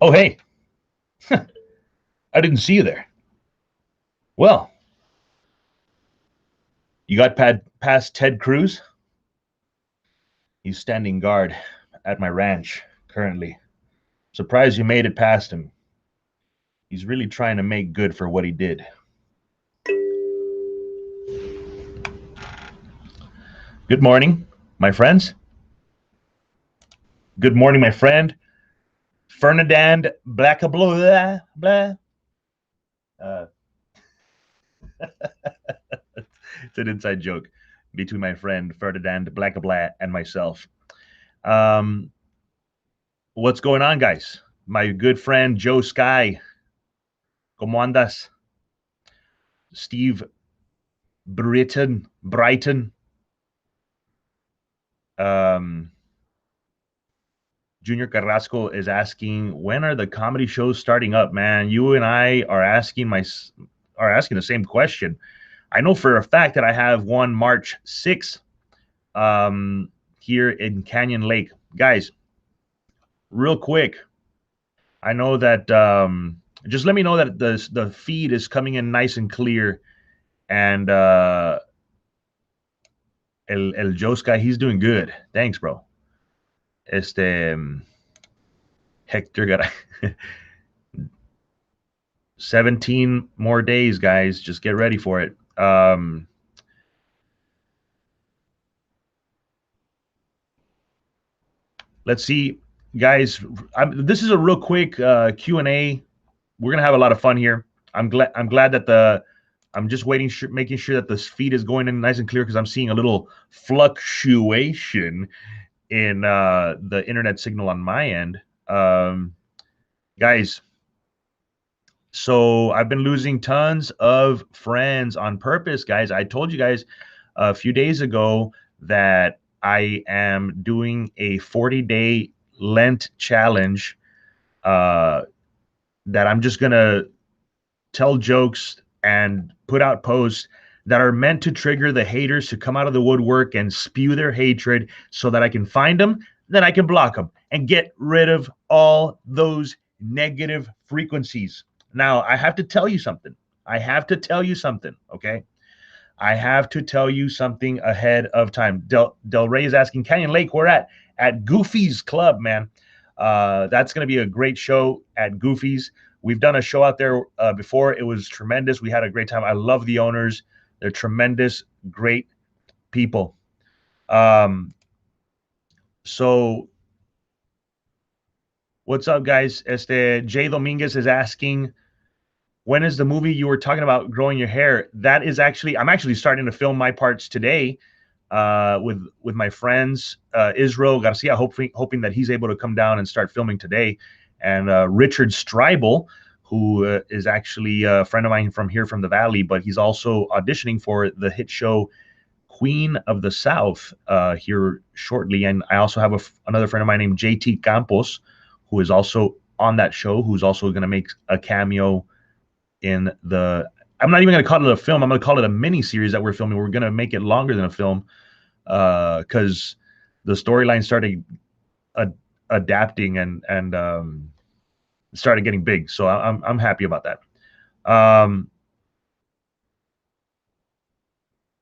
Oh, hey, I didn't see you there. Well, you got past Ted Cruz? He's standing guard at my ranch currently. Surprised you made it past him. He's really trying to make good for what he did. Good morning, my friends. Good morning, my friend. Ferdinand Black blah blah. Uh, it's an inside joke between my friend Ferdinand Black blah and myself. Um, what's going on, guys? My good friend Joe Sky. ¿Cómo andas? Steve Brighton, um, Junior Carrasco is asking, when are the comedy shows starting up? Man, you and I are asking the same question. I know for a fact that I have one March 6th here in Canyon Lake. Guys, real quick, I know that just let me know that the feed is coming in nice and clear, and El Joska, he's doing good. Thanks, bro. Hector got 17 more days, guys. Just get ready for it. Let's see, guys. This is a real quick Q&A. We're gonna have a lot of fun here. I'm glad that I'm just making sure that the feed is going in nice and clear because I'm seeing a little fluctuation in the internet signal on my end. Guys, so I've been losing tons of friends on purpose, guys. I told you guys a few days ago that I am doing a 40-day Lent challenge, that I'm just gonna tell jokes and put out posts that are meant to trigger the haters to come out of the woodwork and spew their hatred so that I can find them, then I can block them and get rid of all those negative frequencies. Now, I have to tell you something. Okay? I have to tell you something ahead of time. Del Rey is asking, Canyon Lake, where at? At Goofy's Club, man. That's going to be a great show at Goofy's. We've done a show out there before. It was tremendous. We had a great time. I love the owners. They're tremendous, great people. So what's up, guys? Jay Dominguez is asking, when is the movie you were talking about growing your hair? That is I'm actually starting to film my parts today with my friends, Israel Garcia, hoping that he's able to come down and start filming today. And Richard Stribel, who is actually a friend of mine from the Valley, but he's also auditioning for the hit show Queen of the South here shortly. And I also have another friend of mine named JT Campos, who is also on that show, who's also going to make a cameo in the, I'm not even going to call it a film. I'm going to call it a mini series that we're filming. We're going to make it longer than a film because the storyline started adapting and started getting big. So I'm happy about that.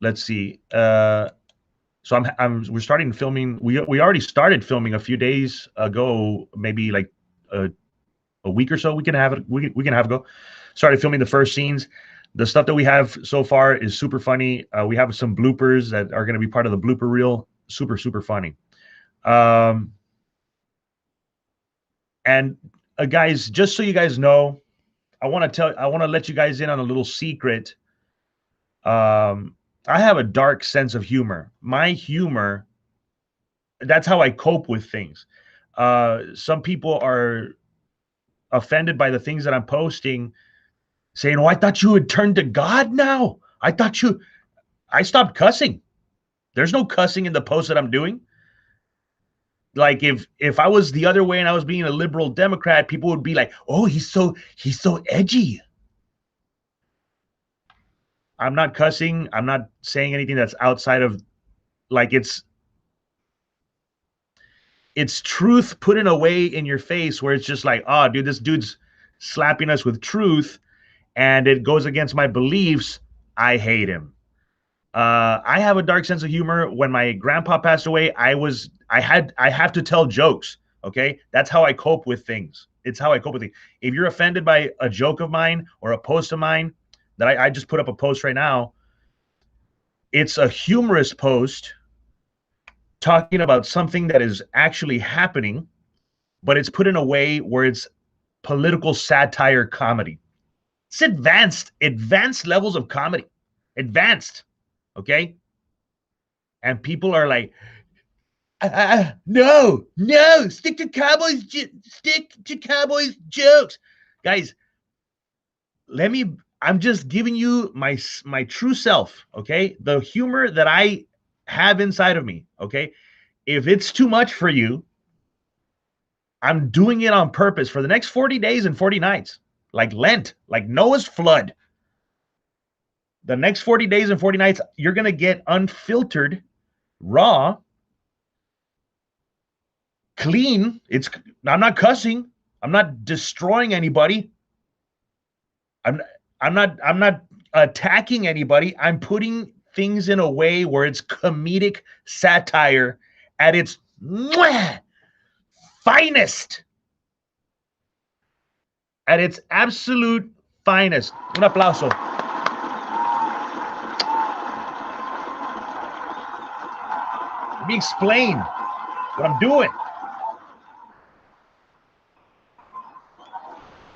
Let's see. So we're starting filming. We already started filming a few days ago, maybe like a week or so. We can have ago. Started filming the first scenes. The stuff that we have so far is super funny. We have some bloopers that are going to be part of the blooper reel. Super, super funny. And guys, just so you guys know, I want to let you guys in on a little secret. I have a dark sense of humor. My humor, that's how I cope with things. Some people are offended by the things that I'm posting, saying, "Oh, I thought you had turned to God now. I stopped cussing. There's no cussing in the post that I'm doing." Like if I was the other way and I was being a liberal Democrat, people would be like, "Oh, he's so edgy." I'm not cussing. I'm not saying anything that's outside of, like, it's it's truth put in a way in your face where it's just like, oh, dude, this dude's slapping us with truth, and it goes against my beliefs. I hate him. I have a dark sense of humor. When my grandpa passed away, I have to tell jokes. Okay, that's how I cope with things. It's how I cope with things. If you're offended by a joke of mine or a post of mine, that I just put up a post right now. It's a humorous post talking about something that is actually happening, but it's put in a way where it's political satire comedy. It's advanced levels of comedy. Advanced. Okay? And people are like, no, stick to Cowboys jokes. Guys, I'm just giving you my true self, okay? The humor that I have inside of me, okay? If it's too much for you, I'm doing it on purpose for the next 40 days and 40 nights, like Lent, like Noah's flood. The next 40 days and 40 nights, you're going to get unfiltered, raw, clean. I'm not cussing. I'm not destroying anybody. I'm not attacking anybody. I'm putting things in a way where it's comedic satire at its finest. At its absolute finest. Un aplauso. Let me explain what I'm doing.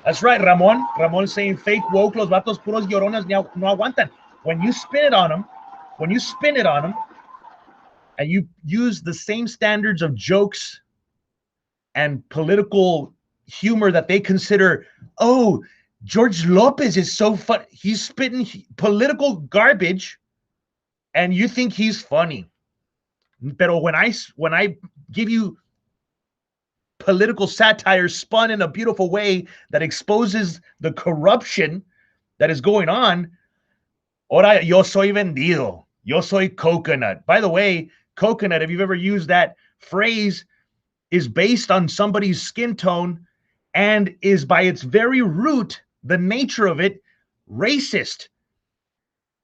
That's right, Ramon. Ramon's saying fake woke, los vatos puros llorones no aguantan. When you spin it on them, and you use the same standards of jokes and political humor that they consider, oh, George Lopez is so fun. He's spitting political garbage, and you think he's funny. Pero when I give you political satire spun in a beautiful way that exposes the corruption that is going on, ahora yo soy vendido. Yo soy coconut. By the way, coconut, if you've ever used that phrase, is based on somebody's skin tone and is by its very root, the nature of it, racist.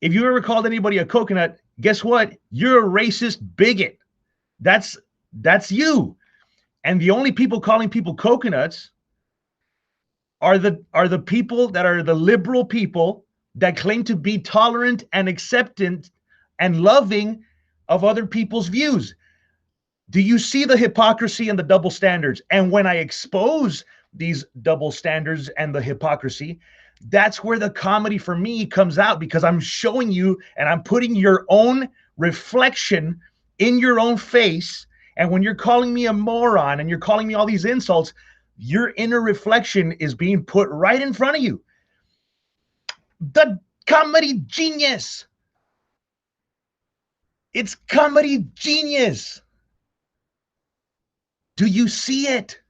If you ever called anybody a coconut, guess what? You're a racist bigot. That's you. And the only people calling people coconuts are the people that are the liberal people that claim to be tolerant and acceptant and loving of other people's views. Do you see the hypocrisy and the double standards? And when I expose these double standards and the hypocrisy, that's where the comedy for me comes out, because I'm showing you and I'm putting your own reflection in your own face. And when you're calling me a moron and you're calling me all these insults, your inner reflection is being put right in front of you. The comedy genius. It's comedy genius. Do you see it?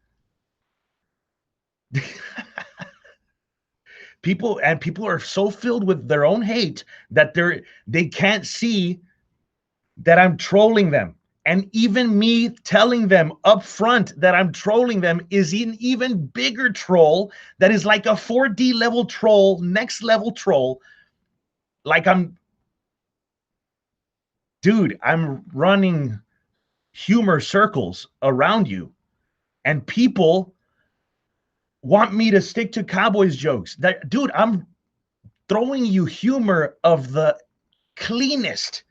People are so filled with their own hate that they can't see that I'm trolling them. And even me telling them up front that I'm trolling them is an even bigger troll that is like a 4D level troll, next level troll. Like dude, I'm running humor circles around you, and people want me to stick to Cowboys jokes. Dude, I'm throwing you humor of the cleanest,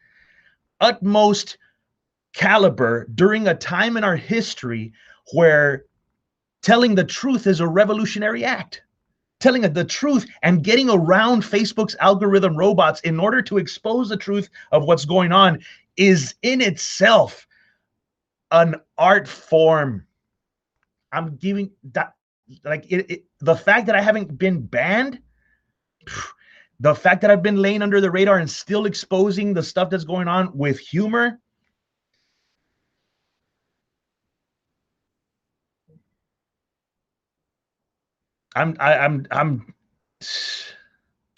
utmost caliber during a time in our history where telling the truth is a revolutionary act. Telling the truth and getting around Facebook's algorithm robots in order to expose the truth of what's going on is in itself an art form. I'm giving that, like, the fact that I haven't been banned, the fact that I've been laying under the radar and still exposing the stuff that's going on with humor.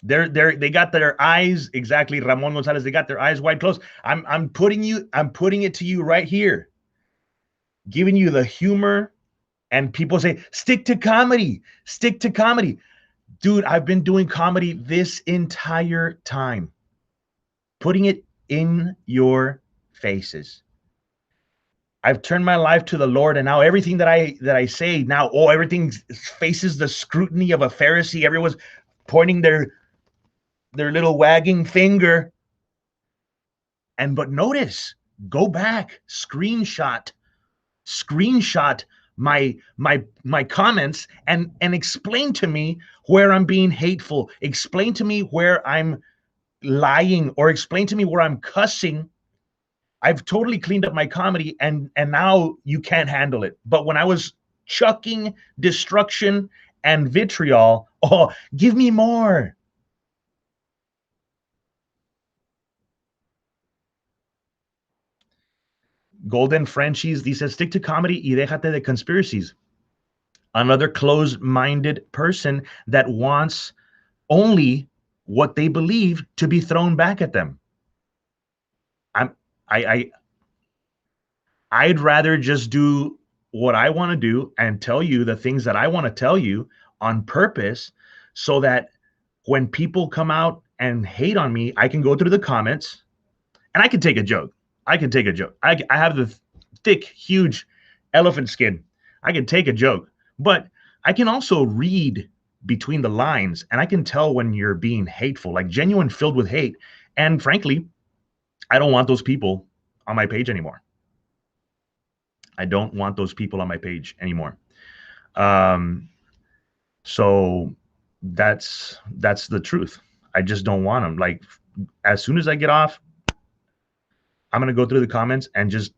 They got their eyes, exactly, Ramon Gonzalez, they got their eyes wide closed. I'm putting it to you right here. giving you the humor, and people say, stick to comedy, stick to comedy. Dude, I've been doing comedy this entire time, putting it in your faces. I've turned my life to the Lord, and now everything that I say now, everything faces the scrutiny of a Pharisee. Everyone's pointing their little wagging finger. But notice, go back, screenshot my comments and explain to me where I'm being hateful. Explain to me where I'm lying, or explain to me where I'm cussing. I've totally cleaned up my comedy, and now you can't handle it. But when I was chucking destruction and vitriol, give me more. Golden Frenchies dice, stick to comedy y déjate de conspiracies. Another closed-minded person that wants only what they believe to be thrown back at them. I'd rather just do what I want to do and tell you the things that I want to tell you on purpose, so that when people come out and hate on me, I can go through the comments and I can take a joke. I have the thick, huge elephant skin. I can take a joke, but I can also read between the lines, and I can tell when you're being hateful, like genuine, filled with hate. And frankly, I don't want those people on my page anymore. I don't want those people on my page anymore. So that's the truth. I just don't want them. Like, as soon as I get off, I'm gonna go through the comments and just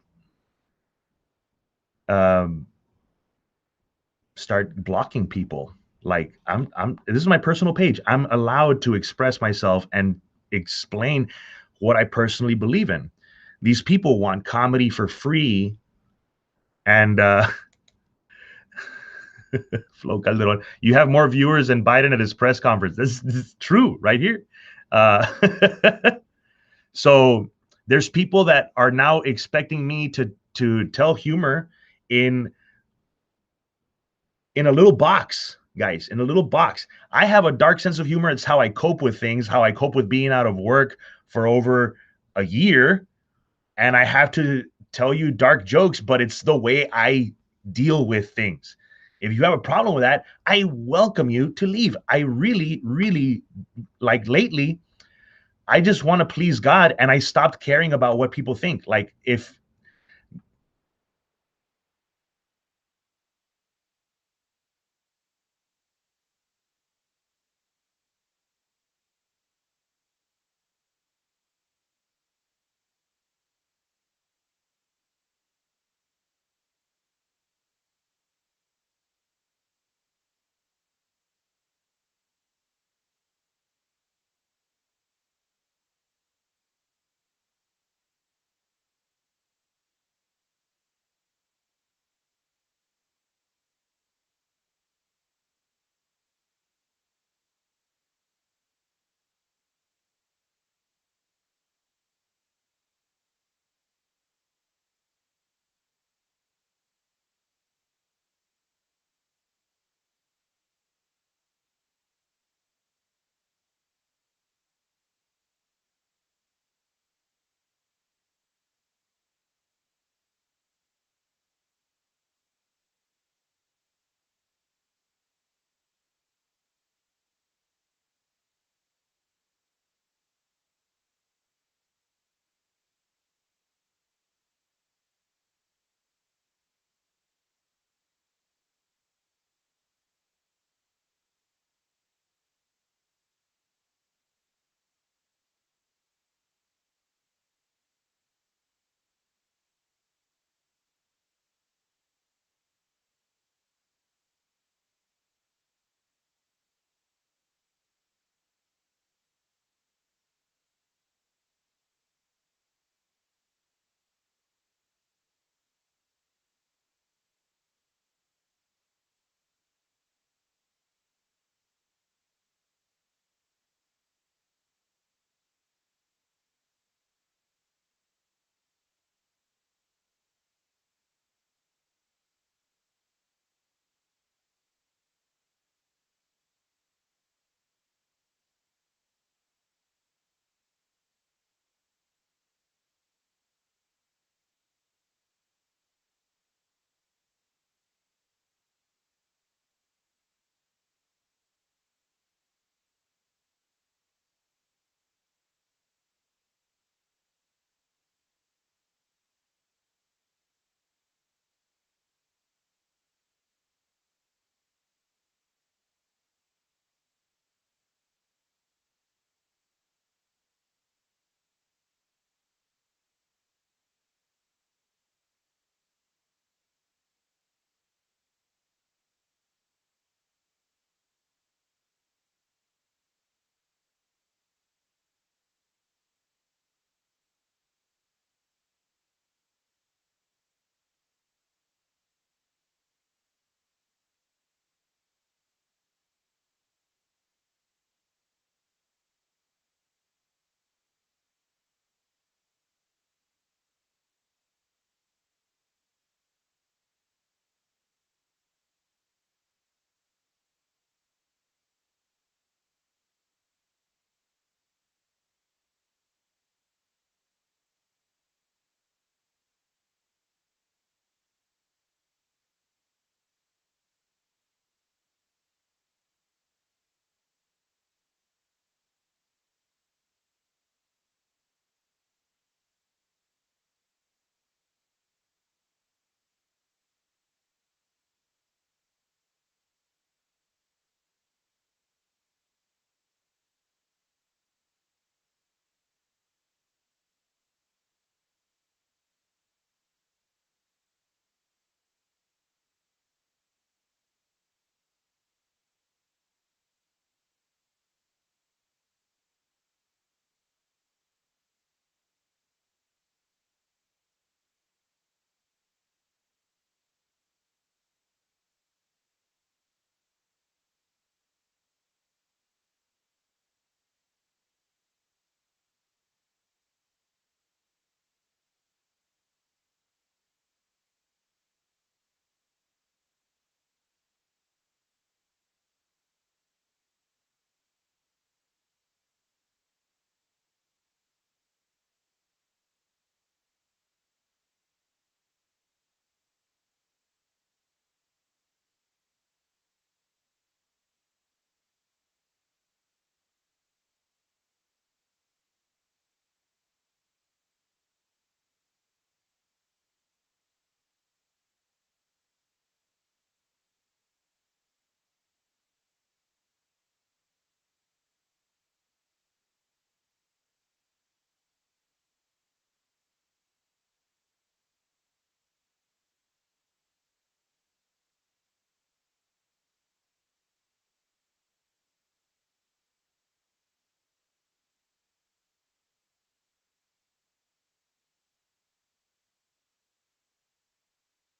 start blocking people. Like, this is my personal page. I'm allowed to express myself and explain what I personally believe in. These people want comedy for free, and Flo Calderon, you have more viewers than Biden at his press conference. This is true right here. So there's people that are now expecting me to tell humor in a little box, guys, in a little box. I have a dark sense of humor. It's how I cope with things, how I cope with being out of work for over a year. And I have to tell you dark jokes, but it's the way I deal with things. If you have a problem with that, I welcome you to leave. I really, really, like, lately, I just want to please God, and I stopped caring about what people think. Like, if